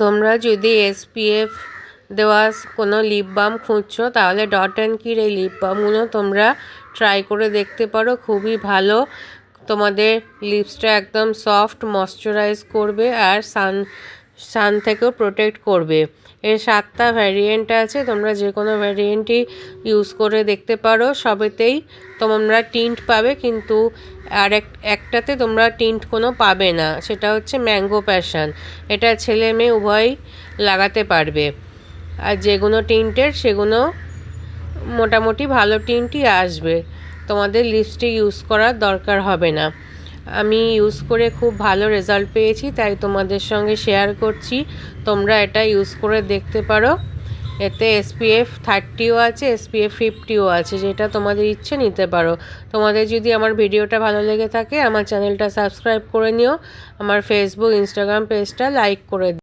তোমরা যদি SPF দেওয়া কোনো লিপ বাম খুঁজছো তাহলে ডট অ্যান্ড কির এই লিপ বামগুলো তোমরা ট্রাই করে দেখতে পারো। খুবই ভালো, তোমাদের লিপসটা একদম সফট ময়শ্চারাইজ করবে আর সান থেকেও প্রোটেক্ট করবে। এর 7টা ভ্যারিয়েন্ট আছে, তোমরা যে কোনো ভ্যারিয়েন্টই ইউজ করে দেখতে পারো। সবেতেই তোমরা টিন্ট পাবে, কিন্তু একটাতে তোমরা টিন্ট কোনো পাবে না, সেটা হচ্ছে ম্যাঙ্গো প্যাশন। এটা ছেলে মেয়ে উভয়ই লাগাতে পারবে। আর যেগুলো টিন্টের সেগুলো মোটামুটি ভালো টিন্টই আসবে, তোমাদের লিপস্টিক ইউজ করার দরকার হবে না। আমি ইউজ করে খুব ভালো রেজাল্ট পেয়েছি, তাই তোমাদের সঙ্গে শেয়ার করছি। তোমরা এটা ইউজ করে দেখতে পারো। এতে SPF 30ও আছে, SPF 50ও আছে, যেটা তোমাদের ইচ্ছে নিতে পারো। তোমাদের যদি আমার ভিডিওটা ভালো লেগে থাকে আমার চ্যানেলটা সাবস্ক্রাইব করে নিও, আমার ফেসবুক ইনস্টাগ্রাম পেজটা লাইক করে